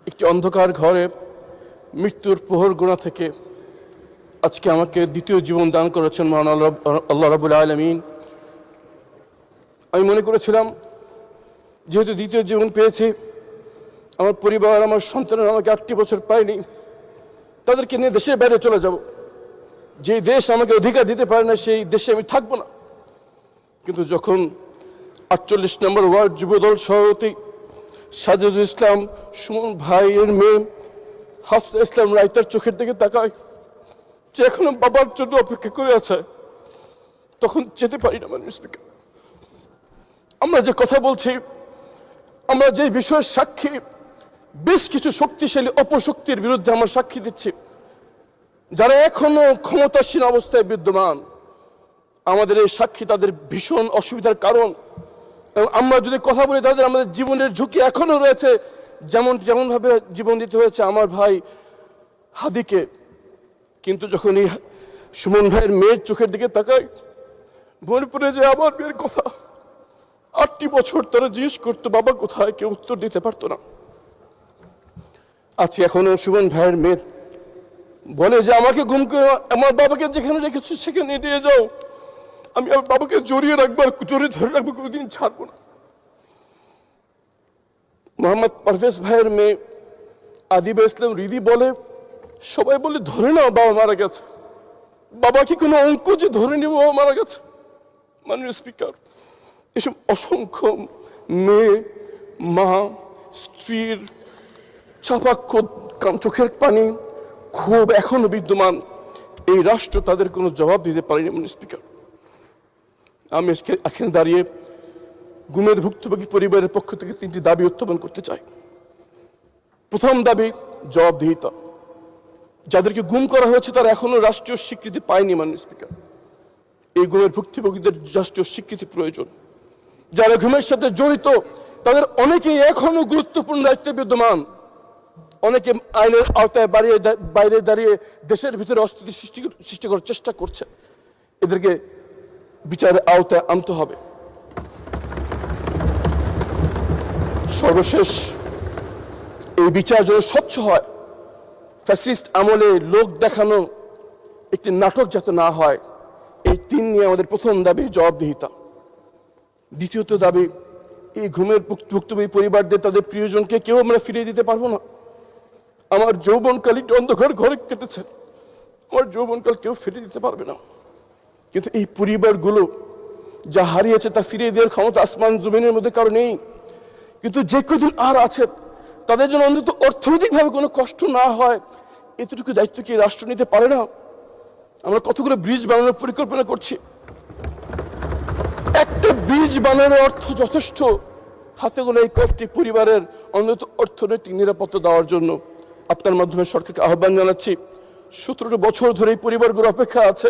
একটি অন্ধকার ঘরে মৃত্যুর প্রহর গোনা থেকে আজকে আমাকে দ্বিতীয় জীবন দান করেছেন মহান আল্লাহ রাব্বুল আলামিন। আমি মনে করেছিলাম যেহেতু দ্বিতীয় জীবন পেয়েছি, আমার পরিবার, আমার সন্তানরা আমাকে 8টি বছর পায়নি, তাদেরকে নিয়ে দেশের বাইরে চলে যাব। যেই দেশ আমাকে অধিকার দিতে পারে না সেই দেশে আমি থাকবো না। কিন্তু যখন 48 নম্বর ওয়ার্ড যুবদল সভাপতি সাজিদুল ইসলাম সুমন ভাইয়ের মেয়ে হাফসা ইসলাম রায়তার চোখের দিকে তাকায়, যে এখনো বাবার জন্য অপেক্ষা করে আছে, তখন যেতে পারি না। মাননীয় স্পিকার, আমরা যে কথা বলছি, আমরা যে বিষয়ের সাক্ষী, বেশ কিছু শক্তিশালী অপশক্তির বিরুদ্ধে আমরা সাক্ষী দিচ্ছি, যারা এখনো ক্ষমতাসীন অবস্থায় বিদ্যমান। আমাদের এই সাক্ষী তাদের ভীষণ অসুবিধার কারণ, এবং আমরা যদি কথা বলি তাদের আমাদের জীবনের ঝুঁকি এখনো রয়েছে। যেমনভাবে জীবন দিতে হয়েছে আমার ভাই হাদিকে। কিন্তু যখন এই সুমন ভাইয়ের মেয়ের চোখের দিকে তাকাই, মনে পড়ে যে আমার মেয়ের কথা। 8টি বছর তারা জিজ্ঞেস করতো বাবা কোথায়, কেউ উত্তর দিতে পারতো না। আজকে এখনো সুমন ভাইয়ের মেয়ে বলে যে আমাকে গুম করে আমার বাবাকে যেখানে রেখেছো সেখানে নিয়ে যাও, আমি আমার বাবাকে জড়িয়ে রাখবো, আর জড়িয়ে ধরে রাখবো, কোনোদিন ছাড়বো না। মোহাম্মদ পারভেজ ভাইয়ের মেয়ে আদিবা ইসলাম রিদি বলে, সবাই বলে ধরে নাও বাবা মারা গেছে, বাবা কি কোনো অঙ্ক যে ধরে নিব বাবা মারা গেছে? মাননীয় স্পিকার, এসব অসংখ্য মেয়ে, মা, স্ত্রীর চাপাক্ষ চোখের পানি, ক্ষোভ এখনো বিদ্যমান। এই রাষ্ট্র তাদের কোনো জবাব দিতে পারেনি। মাননীয় স্পিকার, আমি এখানে দাঁড়িয়ে গুমের ভুক্তভোগী পরিবারের পক্ষ থেকে 3টি দাবি উত্থাপন করতে চাই। প্রথম দাবি জবাবদিহিতা। যাদেরকে গুম করা হয়েছে তারা এখনো রাষ্ট্রীয় স্বীকৃতি পায়নি। মাননীয় স্পিকার, এই গুমের ভুক্তভোগীদের রাষ্ট্রীয় স্বীকৃতি প্রয়োজন। যারা গুমের সাথে জড়িত তাদের অনেকেই এখনো গুরুত্বপূর্ণ দায়িত্বে বিদ্যমান। অনেকে আইনের আওতায় বাইরে দাঁড়িয়ে দেশের ভিতরে অস্থিতি সৃষ্টি করার চেষ্টা করছে। এদেরকে বিচারের আওতায় আনতে হবে। সর্বশেষ, এই বিচার যেন স্বচ্ছ হয়, ফ্যাসিস্ট আমলে লোক দেখানো একটি নাটক যাতে না হয়। এই 3 নিয়ে আমাদের প্রথম দাবি জবাবদিহিতা। দ্বিতীয়ত দাবি, এই ঘুমের ভুক্তভোগী পরিবারদের তাদের প্রিয়জনকে কেউ আমরা ফিরিয়ে দিতে পারবো না। আমার যৌবনকাল একটু অন্ধকার ঘরে কেটেছে, আমার যৌবনকাল কেউ ফিরিয়ে দিতে পারবে না। কিন্তু এই পরিবারগুলো যা হারিয়েছে তা ফিরিয়ে দেওয়ার ক্ষমতা আসমান জমিনের মধ্যে কারো নেই। কিন্তু যে কদিন আর আছে তাদের জন্য অন্তত অর্থনৈতিকভাবে কোনো কষ্ট না হয়, এতটুকু দায়িত্ব কি রাষ্ট্র নিতে পারে না? আমরা কতগুলো ব্রিজ বানানোর পরিকল্পনা করছি, একটা ব্রিজ বানানোর অর্থ যথেষ্ট হাতে গোনা এই কয়েকটি পরিবারের অন্তত অর্থনৈতিক নিরাপত্তা দেওয়ার জন্য। আপনার মাধ্যমে সরকারকে আহ্বান জানাচ্ছি, 17 বছর ধরে এই পরিবারগুলো অপেক্ষা আছে,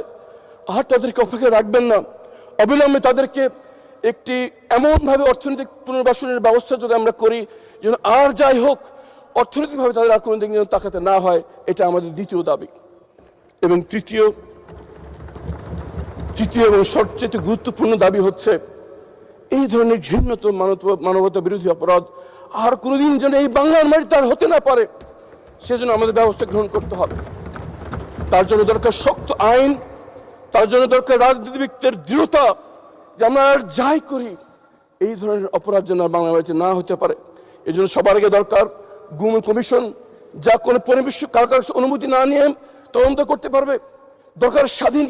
আর তাদেরকে অপেক্ষা রাখবেন না। অবিলম্বে তাদেরকে একটি এমনভাবে অর্থনৈতিক পুনর্বাসনের ব্যবস্থা যদি আমরা করি যেন আর যাই হোক অর্থনৈতিকভাবে তাদের আর কোনো দিন যেন তাকাতে না হয়, এটা আমাদের দ্বিতীয় দাবি। এবং তৃতীয় এবং সবচেয়ে গুরুত্বপূর্ণ দাবি হচ্ছে, এই ধরনের ঘৃণ্যত মানবতা বিরোধী অপরাধ আর কোনোদিন যেন এই বাংলার মাটিতে আর হতে না পারে, সেজন্য আমাদের ব্যবস্থা গ্রহণ করতে হবে। তার জন্য দরকার শক্ত আইন, তার জন্য দরকার রাজনীতিবিদদের দৃঢ়তা, যে আমরা আর যাই করি এই ধরনের অপরাধ যেন বাংলার মাটিতে না হতে পারে। এই জন্য সবার আগে দরকার গুম কমিশন, যা কোনো কারো অনুমতি না নিয়ে তদন্ত করতে পারবে। দরকার স্বাধীন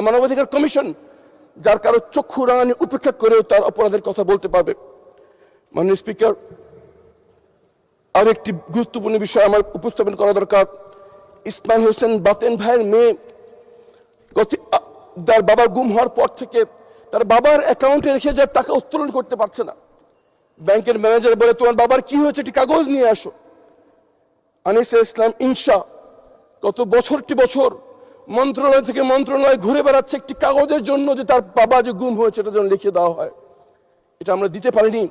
মানবাধিকার কমিশন, যার কারো চক্ষু রাঙানি উপেক্ষা করেও তার অপরাধের কথা বলতে পারবে। মাননীয় স্পিকার, আর একটি গুরুত্বপূর্ণ বিষয় আমার উপস্থাপন করা দরকার। ইসমাইল হোসেন বাতেন ভাইয়ের মেয়ে তার বাবা গুম হওয়ার পর থেকে তার বাবার অ্যাকাউন্টে রেখে যাওয়ার টাকা উত্তোলন করতে পারছে না। ব্যাংকের ম্যানেজার বলে, তোমার বাবার কি হয়েছে, একটি কাগজ নিয়ে আসো। আনিসা ইসলাম ইনশা গত বছরটি বছর মন্ত্রণালয় থেকে মন্ত্রণালয় ঘুরে বেড়াচ্ছে একটি কাগজের জন্য, যে তার বাবা যে গুম হয়েছে এটা যেন লিখে দেওয়া হয়। এটা আমরা দিতে পারিনি।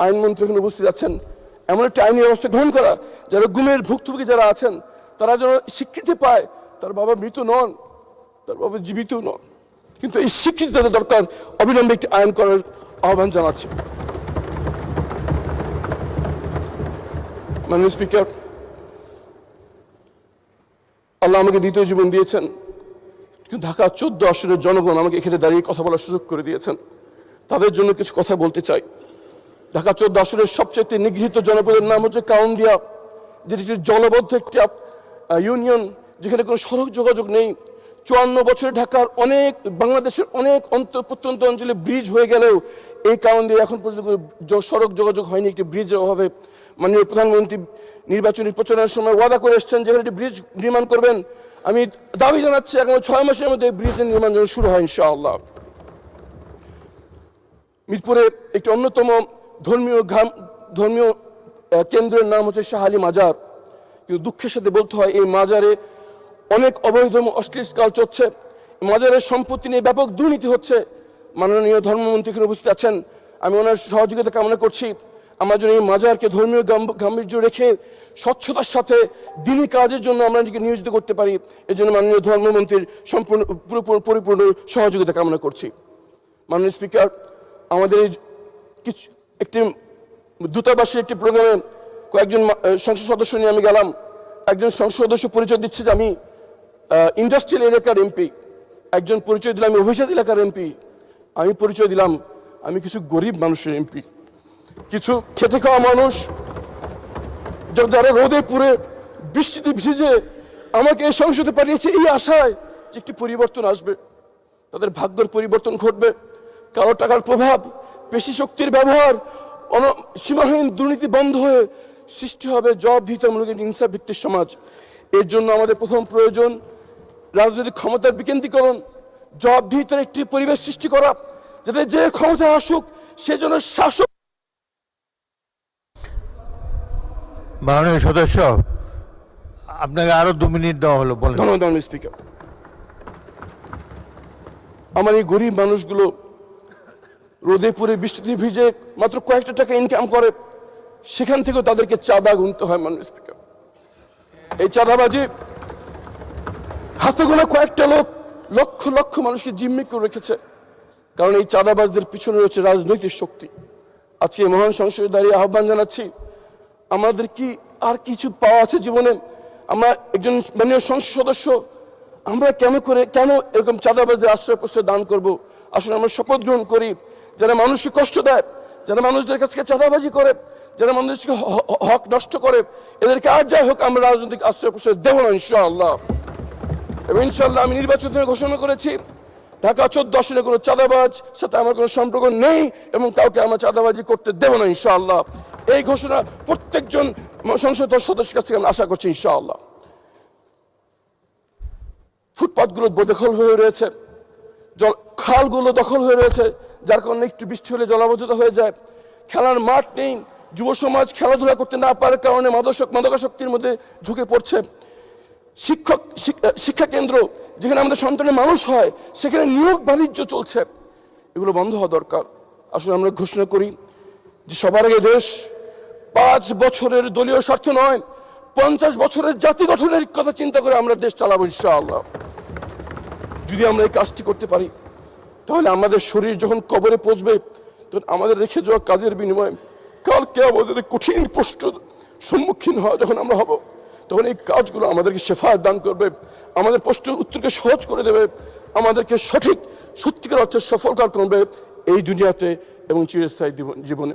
আইনমন্ত্রী এখানে উপস্থিত আছেন, এমন একটি আইনি ব্যবস্থা গ্রহণ করা যারা গুমের ভুক্তভোগী যারা আছেন তারা যেন স্বীকৃতি পায় তার বাবা মৃত নন, তার বাবা জীবিত নন। কিন্তু এই স্বীকৃতি তাদের দরকার। অবিলম্বে একটি আইন করার আহ্বান জানাচ্ছি। মাননীয় স্পিকার, আল্লাহ আমাকে দ্বিতীয় জীবন দিয়েছেন, কিন্তু ঢাকা 14 আসনের জনগণ আমাকে এখানে দাঁড়িয়ে কথা বলার সুযোগ করে দিয়েছেন। তাদের জন্য কিছু কথা বলতে চাই। ঢাকা 14 আসনের সবচেয়ে নিগৃহীত জনপদের নাম হচ্ছে কাউন্দিয়া, যেটি জলবদ্ধ একটি ইউনিয়ন, যেখানে কোনো সড়ক যোগাযোগ নেই। 54 বছরে ঢাকার বাংলাদেশের অনেক প্রত্যন্ত অঞ্চলে ব্রিজ হয়ে গেলেও এই কাউন্দিয়া এখন পর্যন্ত সড়ক যোগাযোগ হয়নি একটি ব্রিজের অভাবে। মাননীয় প্রধানমন্ত্রী নির্বাচনী প্রচারণার সময় ওয়াদা করে এসেছেন যেখানে একটি ব্রিজ নির্মাণ করবেন। আমি দাবি জানাচ্ছি আগামী 6 মাসের মধ্যে ব্রিজের নির্মাণ যেন শুরু হয় ইনশাআল্লাহ। মিরপুরে একটি অন্যতম ধর্মীয় কেন্দ্রের নাম হচ্ছে শাহ আলী মাজার, কিন্তু দুঃখের সাথে বলতে হয় এই মাজারে অনেক অবৈধ অশ্লীল কাজ চলছে। মাজারের সম্পত্তি নিয়ে ব্যাপক দুর্নীতি হচ্ছে। মাননীয় ধর্মমন্ত্রী এখানে উপস্থিত আছেন, আমি ওনার সহযোগিতা কামনা করছি। আমার জন্য এই মাজারকে ধর্মীয় গাম্ভীর্য রেখে স্বচ্ছতার সাথে দিনী কাজের জন্য আমরা নিজেকে নিয়োজিত করতে পারি, এই জন্য মাননীয় ধর্মমন্ত্রীর পরিপূর্ণ সহযোগিতা কামনা করছি। মাননীয় স্পিকার, আমাদের একটি দূতাবাসের একটি প্রোগ্রামে কয়েকজন সংসদ সদস্য নিয়ে আমি গেলাম। একজন সংসদ সদস্য পরিচয় দিচ্ছে যে আমি ইন্ডাস্ট্রিয়াল এলাকার এমপি, একজন পরিচয় দিলাম আমি অভিজাত এলাকার এমপি, আমি পরিচয় দিলাম আমি কিছু গরিব মানুষের এমপি, কিছু খেটে খাওয়া মানুষ যারা রোদে পুড়ে বৃষ্টিতে ভিজে আমাকে এই সংসদে পাঠিয়েছে এই আশায় যে একটি পরিবর্তন আসবে, তাদের ভাগ্যের পরিবর্তন ঘটবে। কালো টাকার প্রভাব, পেশি শক্তির ব্যবহার, সীমাহীন দুর্নীতি বন্ধ হয়ে সৃষ্টি হবে জবাবদিহিতামূলক ইনসাফ ভিত্তিক সমাজ। এর জন্য আমাদের প্রথম প্রয়োজন রাজনৈতিক ক্ষমতার বিকেন্দ্রীকরণ, জবাবদিহিতার একটি পরিবেশ সৃষ্টি করা, যাতে যে ক্ষমতা আসুক সে যেন শাসক। মাননীয় সদস্য, আপনাকে আরো 2 মিনিট দেওয়া হলো, বলেন। ধন্যবাদ স্পিকার। আমার এই গরিব মানুষগুলো রোদে পুড়ে বৃষ্টিতে ভিজে মাত্র কয়েকটা টাকা ইনকাম করে, সেখান থেকেও তাদেরকে চাঁদা গুনতে হয়। মাননীয় স্পিকার, এই চাঁদাবাজি হাতে গোনা কয়েকটা লোক লক্ষ লক্ষ মানুষকে জিম্মি করে রেখেছে, কারণ এই চাঁদাবাজদের পিছনে রয়েছে রাজনৈতিক শক্তি। আজকে মহান সংসদে দাঁড়িয়ে আহ্বান জানাচ্ছি, আমাদের কি আর কিছু পাওয়া আছে জীবনে? আমরা একজন মাননীয় সংসদ সদস্য, আমরা কেন এরকম চাঁদাবাজদের আশ্রয় প্রশ্রয় দান করব? আসলে আমরা শপথ গ্রহণ করি, যারা মানুষকে কষ্ট দেয়, যারা মানুষদের কাছ থেকে চাঁদাবাজি করে, যারা মানুষকে হক নষ্ট করে, এদেরকে আর যাই হোক আমরা রাজনৈতিক আশ্রয় প্রশ্রয় দেবো না ইনশাআল্লাহ। এবং ইনশাআল্লাহ আমি নির্বাচন ঘোষণা করেছি ঢাকা 14 আসনে কোনো চাঁদাবাজ সাথে আমার কোনো সম্পর্ক নেই এবং কাউকে আমরা চাঁদাবাজি করতে দেবো না ইনশাআল্লাহ। এই ঘোষণা প্রত্যেকজন সংসদ সদস্যের কাছ থেকে আমরা আশা করছি ইনশাআল্লাহ। ফুটপাথগুলো বেদখল হয়ে রয়েছে, খালগুলো দখল হয়ে রয়েছে, যার কারণে একটু বৃষ্টি হলে জলাবদ্ধতা হয়ে যায়। খেলার মাঠ নেই, যুব সমাজ খেলাধুলা করতে না পারার কারণে মাদকাসক্তির মধ্যে ঝুঁকে পড়ছে। শিক্ষা কেন্দ্র যেখানে আমাদের সন্তানের মানুষ হয়, সেখানে নিয়োগ বাণিজ্য চলছে, এগুলো বন্ধ হওয়া দরকার। আসলে আমরা ঘোষণা করি যে সবার আগে দেশ 5 বছরের দলীয় স্বার্থ নয়, 50 বছরের জাতি গঠনের কথা চিন্তা করে আমরা দেশ চালাবো ইনশাআল্লাহ। যদি আমরা এই কাজটি করতে পারি, তাহলে আমাদের শরীর যখন কবরে পৌঁছবে, তখন আমাদের রেখে যাওয়া কাজের বিনিময়ে কালকে আমাদের কঠিন প্রশ্নের সম্মুখীন হওয়া যখন আমরা হব, তখন এই কাজগুলো আমাদেরকে শেফায়াত দান করবে, আমাদের প্রশ্নের উত্তরকে সহজ করে দেবে, আমাদেরকে সঠিক সত্যিকার অর্থে সফলকার করবে এই দুনিয়াতে এবং চিরস্থায়ী জীবনে।